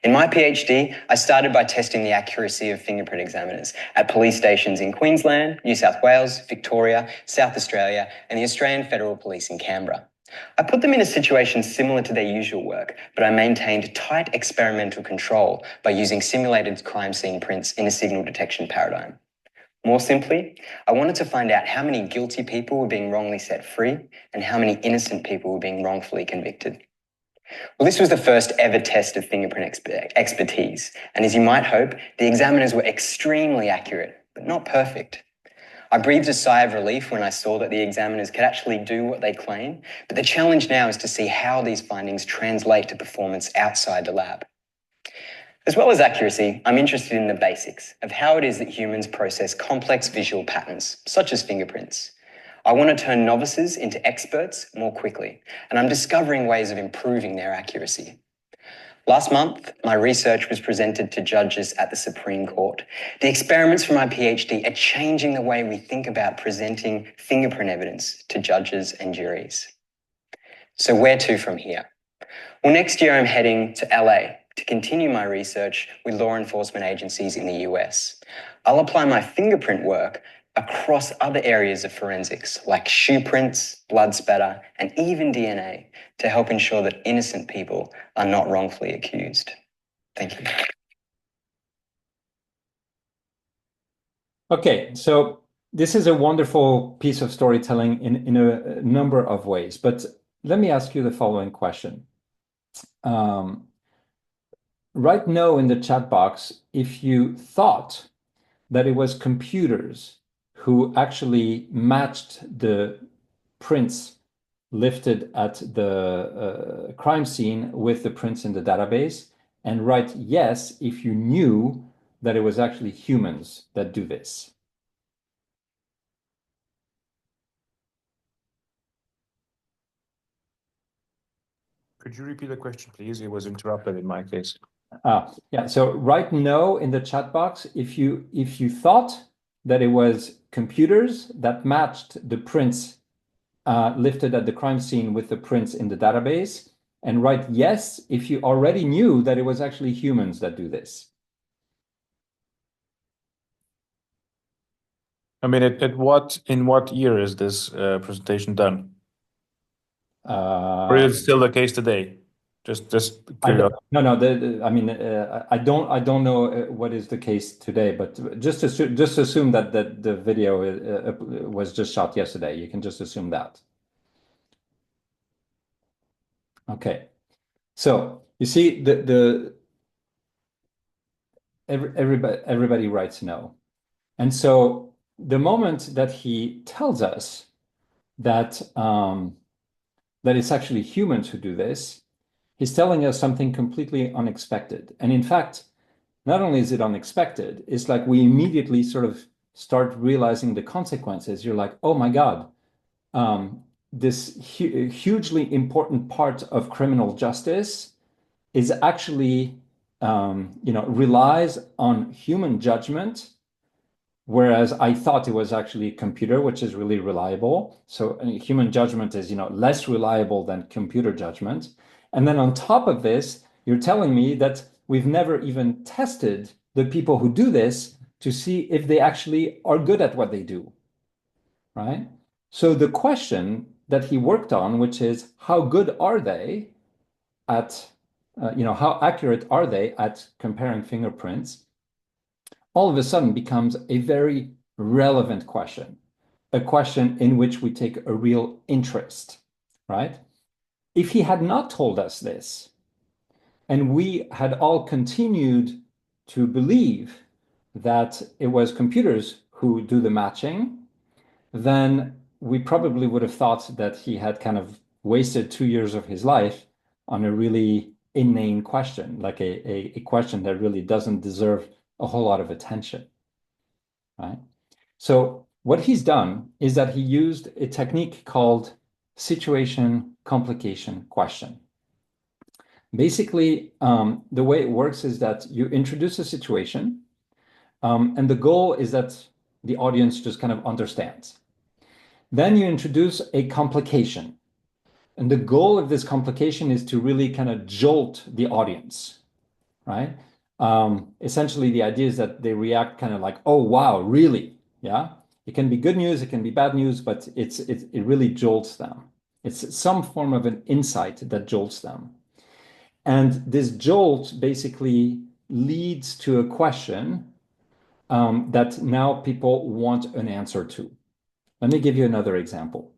In my PhD, I started by testing the accuracy of fingerprint examiners at police stations in Queensland, New South Wales, Victoria, South Australia, and the Australian Federal Police in Canberra. I put them in a situation similar to their usual work, but I maintained tight experimental control by using simulated crime scene prints in a signal detection paradigm. More simply, I wanted to find out how many guilty people were being wrongly set free and how many innocent people were being wrongfully convicted. Well, this was the first ever test of fingerprint expertise, and as you might hope, the examiners were extremely accurate, but not perfect. I breathed a sigh of relief when I saw that the examiners could actually do what they claim, but the challenge now is to see how these findings translate to performance outside the lab. As well as accuracy, I'm interested in the basics of how it is that humans process complex visual patterns, such as fingerprints. I want to turn novices into experts more quickly, and I'm discovering ways of improving their accuracy. Last month, my research was presented to judges at the Supreme Court. The experiments from my PhD are changing the way we think about presenting fingerprint evidence to judges and juries. So where to from here? Well, next year I'm heading to LA to continue my research with law enforcement agencies in the US. I'll apply my fingerprint work across other areas of forensics like shoe prints, blood spatter, and even DNA to help ensure that innocent people are not wrongfully accused. Thank you. Okay, so this is a wonderful piece of storytelling in a number of ways, but let me ask you the following question. Write no in the chat box if you thought that it was computers who actually matched the prints lifted at the crime scene with the prints in the database, and write yes if you knew that it was actually humans that do this. Could you repeat the question, please? It was interrupted in my case. Yeah, so write no in the chat box if you thought that it was computers that matched the prints lifted at the crime scene with the prints in the database, and write yes if you already knew that it was actually humans that do this. I mean, in what year is this presentation done? Or is it still the case today? Just curious. I mean, I don't know what is the case today, but just assume that the video was just shot yesterday. You can just assume that. Okay, so you see everybody writes no, and so the moment that he tells us that that it's actually humans who do this, he's telling us something completely unexpected. And in fact, not only is it unexpected, it's like we immediately sort of start realizing the consequences. You're like, oh my God, this hugely important part of criminal justice is actually, relies on human judgment, whereas I thought it was actually a computer, which is really reliable. So human judgment is, less reliable than computer judgment. And then on top of this, you're telling me that we've never even tested the people who do this to see if they actually are good at what they do, right? So the question that he worked on, which is how good are they at, how accurate are they at comparing fingerprints, all of a sudden becomes a very relevant question, a question in which we take a real interest, right? If he had not told us this, and we had all continued to believe that it was computers who do the matching, then we probably would have thought that he had kind of wasted 2 years of his life on a really inane question, like a question that really doesn't deserve a whole lot of attention, right? So what he's done is that he used a technique called situation complication question. Basically, the way it works is that you introduce a situation, and the goal is that the audience just kind of understands. Then you introduce a complication. And the goal of this complication is to really kind of jolt the audience, right? Essentially, the idea is that they react kind of like, oh, wow, really? Yeah. It can be good news, it can be bad news, but it really jolts them. It's some form of an insight that jolts them. And this jolt basically leads to a question that now people want an answer to. Let me give you another example.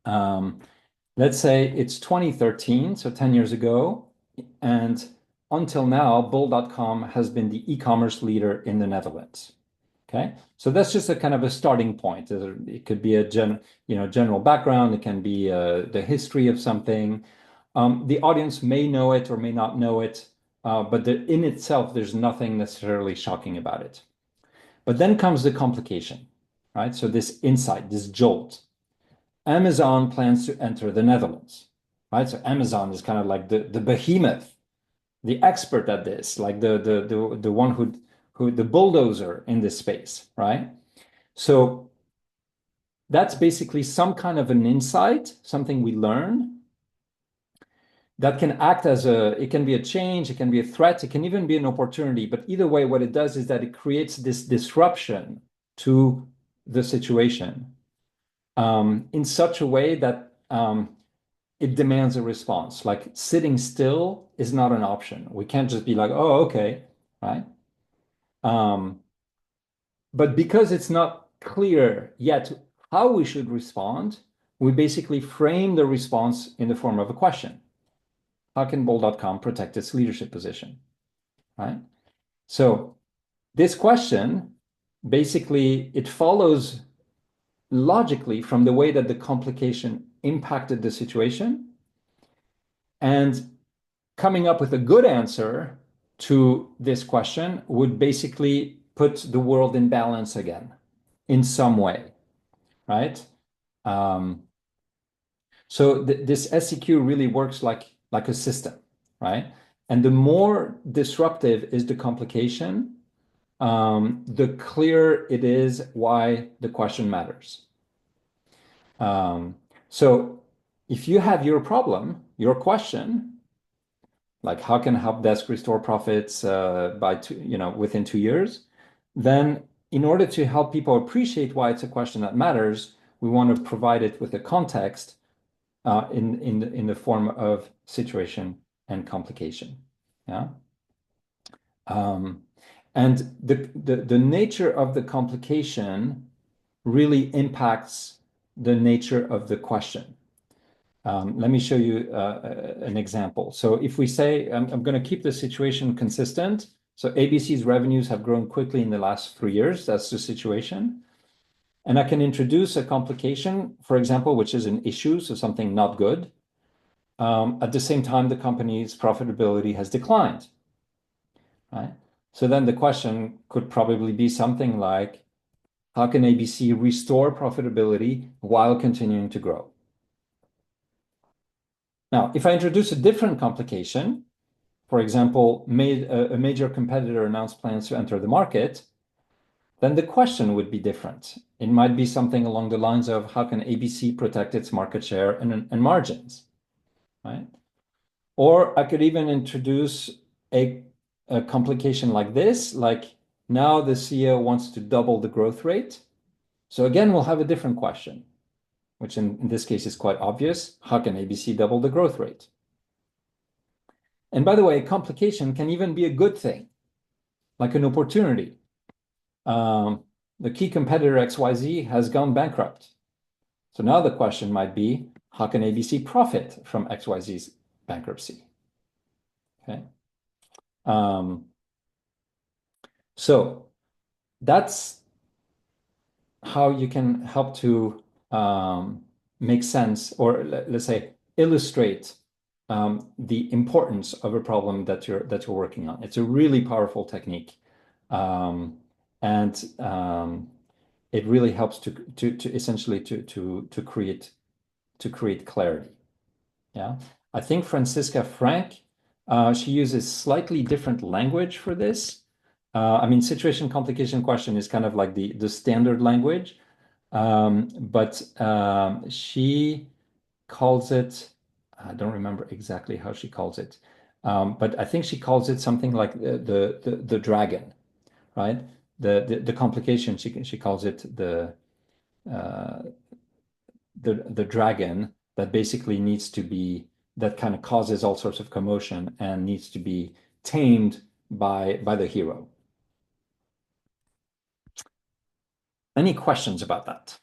Let's say it's 2013, so 10 years ago, and until now, bol.com has been the e-commerce leader in the Netherlands. Okay, so that's just a kind of a starting point. It could be a general background. It can be the history of something. The audience may know it or may not know it, but in itself, there's nothing necessarily shocking about it. But then comes the complication, right? So this insight, this jolt. Amazon plans to enter the Netherlands, right? So Amazon is kind of like the behemoth, the expert at this, like the one who the bulldozer in this space, right? So that's basically some kind of an insight, something we learn that can act as it can be a change, it can be a threat, it can even be an opportunity. But either way, what it does is that it creates this disruption to the situation in such a way that it demands a response. Like sitting still is not an option. We can't just be like, oh, okay, right? But because it's not clear yet how we should respond, we basically frame the response in the form of a question. How can bol.com protect its leadership position, right? So this question, basically, it follows logically from the way that the complication impacted the situation, and coming up with a good answer to this question would basically put the world in balance again in some way, right? So this SCQ really works like a system, right? And the more disruptive is the complication, the clearer it is why the question matters. So if you have your problem, your question, like how can help desk restore profits within 2 years, then in order to help people appreciate why it's a question that matters, we want to provide it with a context in the form of situation and complication. Yeah. And the nature of the complication really impacts the nature of the question. Let me show you an example. So if we say, I'm going to keep the situation consistent. So ABC's revenues have grown quickly in the last 3 years. That's the situation. And I can introduce a complication, for example, which is an issue, so something not good. At the same time, the company's profitability has declined, right? So then the question could probably be something like, how can ABC restore profitability while continuing to grow? Now, if I introduce a different complication, for example, a major competitor announced plans to enter the market, then the question would be different. It might be something along the lines of, how can ABC protect its market share and margins, right? Or I could even introduce a a complication like this, like now the CEO wants to double the growth rate. So again, we'll have a different question, which in this case is quite obvious. How can ABC double the growth rate? And by the way, complication can even be a good thing, like an opportunity. The key competitor XYZ has gone bankrupt. So now the question might be, how can ABC profit from XYZ's bankruptcy? Okay. So that's how you can help to make sense, or let's say illustrate the importance of a problem that you're working on. It's a really powerful technique, and it really helps to essentially to create clarity. Yeah, I think Francisca Frank, she uses slightly different language for this. I mean, situation, complication, question is kind of like the standard language, but she calls it, I don't remember exactly how she calls it, but I think she calls it something like the dragon, right? The complication, she calls it the dragon that basically needs to be, that kind of causes all sorts of commotion and needs to be tamed by the hero. Any questions about that?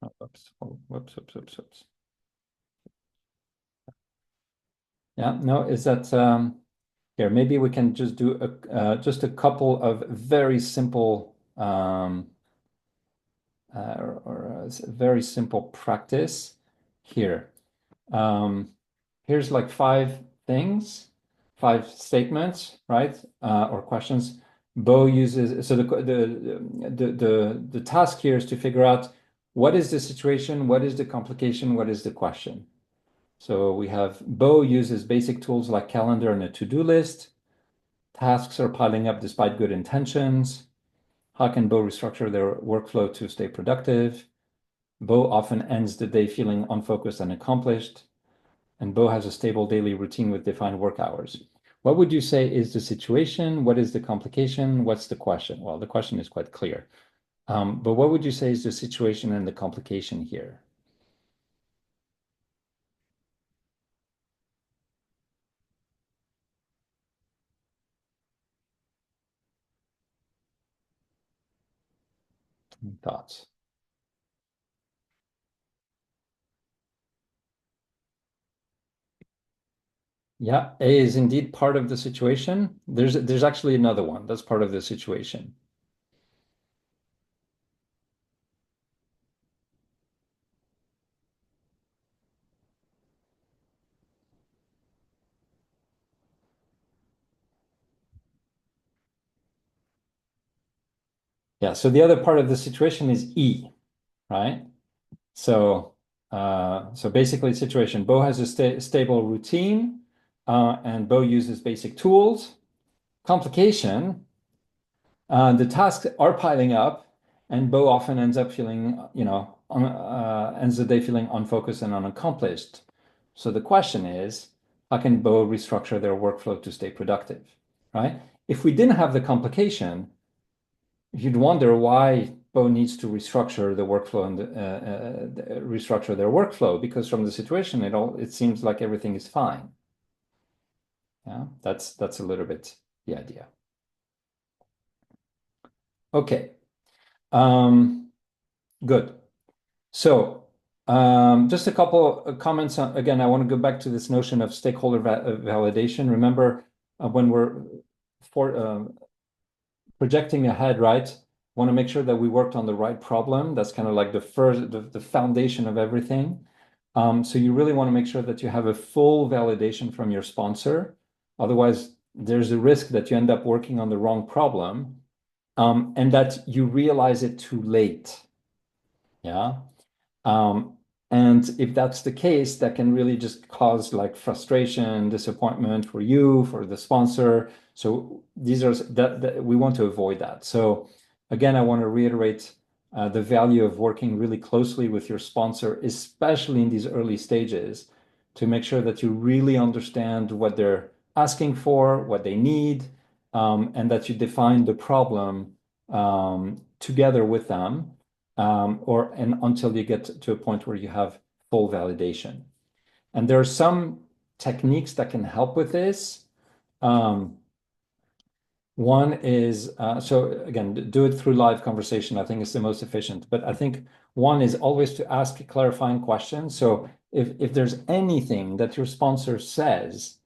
Oh, oops. Oh, whoops. Yeah, no, is that here? Maybe we can just do just a couple of very simple very simple practice here. Here's like 5 things, 5 statements, right? Or questions. Bo uses, so the task here is to figure out what is the situation, what is the complication, what is the question. So we have Bo uses basic tools like calendar and a to-do list. Tasks are piling up despite good intentions. How can Bo restructure their workflow to stay productive? Bo often ends the day feeling unfocused and accomplished. And Bo has a stable daily routine with defined work hours. What would you say is the situation? What is the complication? What's the question? Well, the question is quite clear. But what would you say is the situation and the complication here? Any thoughts? Yeah, A is indeed part of the situation. There's actually another one that's part of the situation. Yeah, so the other part of the situation is E, right? So basically situation, Bo has a stable routine, and Bo uses basic tools. Complication, the tasks are piling up, and Bo often ends up feeling, ends the day feeling unfocused and unaccomplished. So the question is, how can Bo restructure their workflow to stay productive, right? If we didn't have the complication, you'd wonder why Bo needs to restructure the workflow and restructure their workflow, because from the situation, it seems like everything is fine. Yeah, that's a little bit the idea. Okay, good. So just a couple of comments. Again, I want to go back to this notion of stakeholder validation. Remember, when we're projecting ahead, right? Want to make sure that we worked on the right problem. That's kind of like the foundation of everything. So you really want to make sure that you have a full validation from your sponsor. Otherwise, there's a risk that you end up working on the wrong problem, and that you realize it too late. Yeah. And if that's the case, that can really just cause like frustration, disappointment for you, for the sponsor. So these are that we want to avoid that. So again, I want to reiterate the value of working really closely with your sponsor, especially in these early stages, to make sure that you really understand what they're asking for, what they need, and that you define the problem together with them, and until you get to a point where you have full validation. And there are some techniques that can help with this. One is, so again, do it through live conversation. I think is the most efficient. But I think one is always to ask clarifying questions. So if there's anything that your sponsor says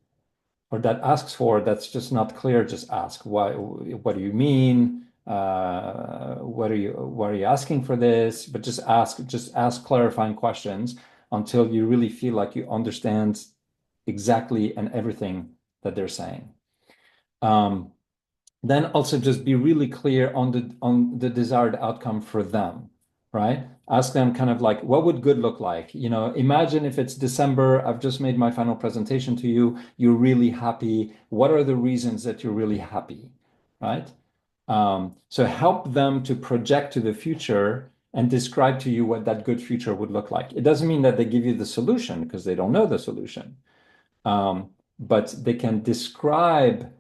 or that asks for that's just not clear, just ask. Why? What do you mean? What are you asking for this? But just ask clarifying questions until you really feel like you understand exactly and everything that they're saying. Then also just be really clear on the desired outcome for them, right? Ask them kind of like, what would good look like? You know, imagine if it's December, I've just made my final presentation to you, you're really happy. What are the reasons that you're really happy, right? So help them to project to the future and describe to you what that good future would look like. It doesn't mean that they give you the solution because they don't know the solution, but they can describe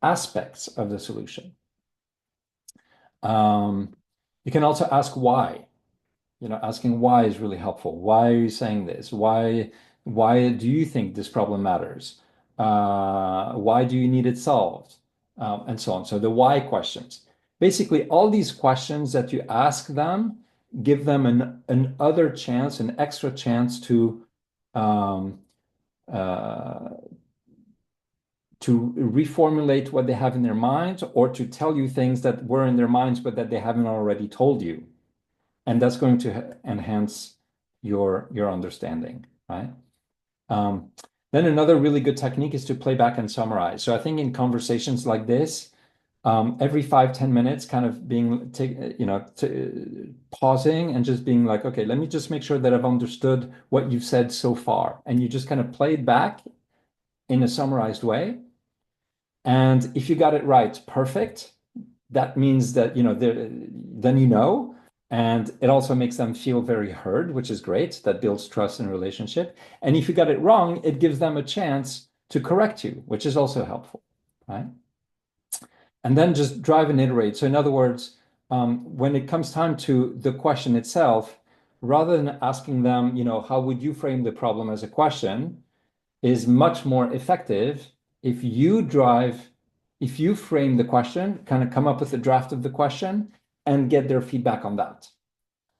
aspects of the solution. You can also ask why. You know, asking why is really helpful. Why are you saying this? Why do you think this problem matters? Why do you need it solved? And so on. So the why questions. Basically, all these questions that you ask them give them an extra chance to reformulate what they have in their minds, or to tell you things that were in their minds but that they haven't already told you. And that's going to enhance your understanding, right? Then another really good technique is to play back and summarize. So I think in conversations like this, every 5-10 minutes, kind of being, pausing and just being like, okay, let me just make sure that I've understood what you've said so far. And you just kind of play it back in a summarized way. And if you got it right, perfect. That means that, then you know, and it also makes them feel very heard, which is great. That builds trust in a relationship. And if you got it wrong, it gives them a chance to correct you, which is also helpful, right? And then just drive and iterate. So in other words, when it comes time to the question itself, rather than asking them, how would you frame the problem as a question, is much more effective if you frame the question, kind of come up with a draft of the question and get their feedback on that.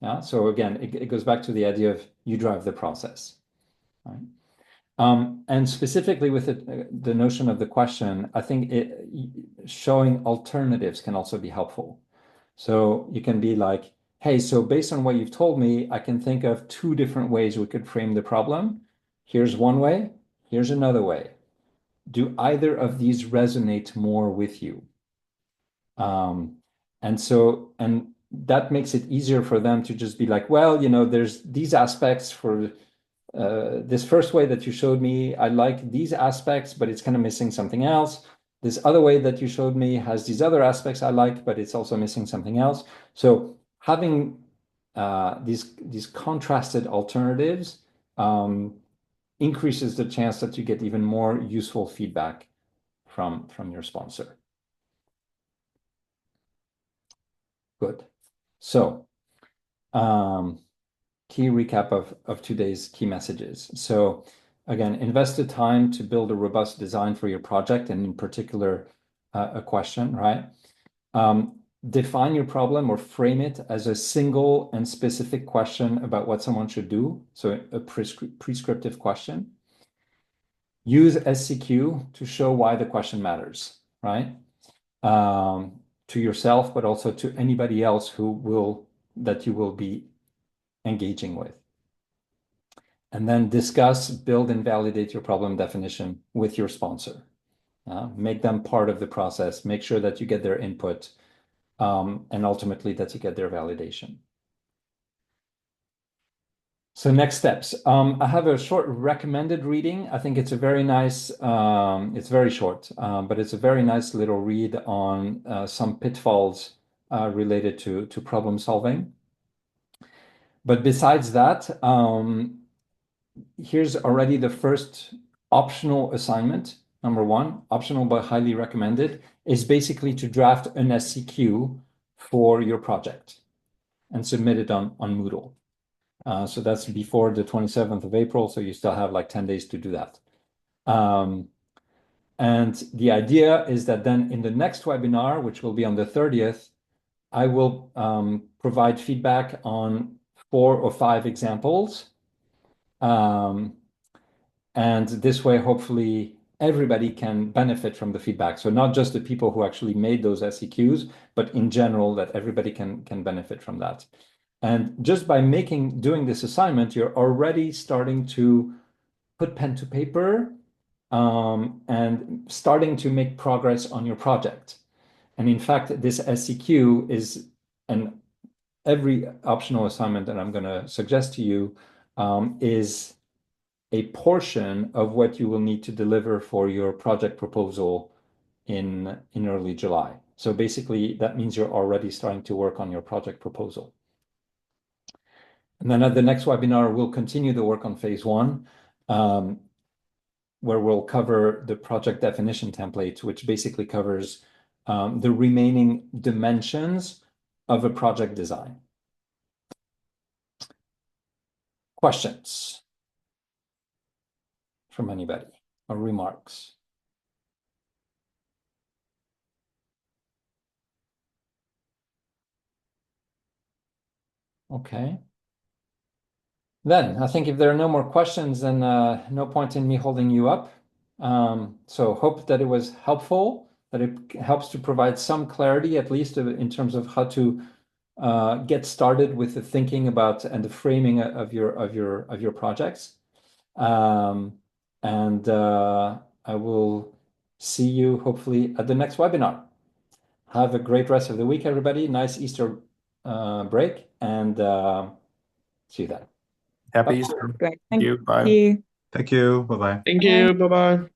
Yeah. So again, it goes back to the idea of you drive the process, right? And specifically with the notion of the question, I think showing alternatives can also be helpful. So you can be like, hey, so based on what you've told me, I can think of 2 different ways we could frame the problem. Here's one way, here's another way. Do either of these resonate more with you? And that makes it easier for them to just be like, well, there's these aspects for this first way that you showed me. I like these aspects, but it's kind of missing something else. This other way that you showed me has these other aspects I like, but it's also missing something else. So having these contrasted alternatives increases the chance that you get even more useful feedback from your sponsor. Good. So key recap of today's key messages. So again, invest the time to build a robust design for your project, and in particular, a question, right? Define your problem or frame it as a single and specific question about what someone should do. So a prescriptive question. Use SCQ to show why the question matters, right? To yourself, but also to anybody else that you will be engaging with. And then discuss, build, and validate your problem definition with your sponsor. Make them part of the process. Make sure that you get their input, and ultimately that you get their validation. So next steps. I have a short recommended reading. I think it's a very nice, it's very short, but it's a very nice little read on some pitfalls related to problem solving. But besides that, here's already the first optional assignment. Number one, optional but highly recommended, is basically to draft an SCQ for your project and submit it on Moodle. So that's before the 27th of April, so you still have like 10 days to do that. And the idea is that then in the next webinar, which will be on the 30th, I will provide feedback on 4 or 5 examples. And this way, hopefully, everybody can benefit from the feedback. So not just the people who actually made those SCQs, but in general, that everybody can benefit from that. And just by doing this assignment, you're already starting to put pen to paper and starting to make progress on your project. And in fact, this SCQ is every optional assignment that I'm going to suggest to you is a portion of what you will need to deliver for your project proposal in early July. So basically, that means you're already starting to work on your project proposal. And then at the next webinar, we'll continue the work on phase 1, where we'll cover the project definition template, which basically covers the remaining dimensions of a project design. Questions from anybody or remarks? Okay. Then I think if there are no more questions, then no point in me holding you up. So hope that it was helpful, that it helps to provide some clarity, at least in terms of how to get started with the thinking about and the framing of your projects. And I will see you hopefully at the next webinar. Have a great rest of the week, everybody. Nice Easter break, and see you then. Happy Bye. Easter. Great. Thank you. Bye. you. Thank you. Bye-bye. Thank you. Bye bye.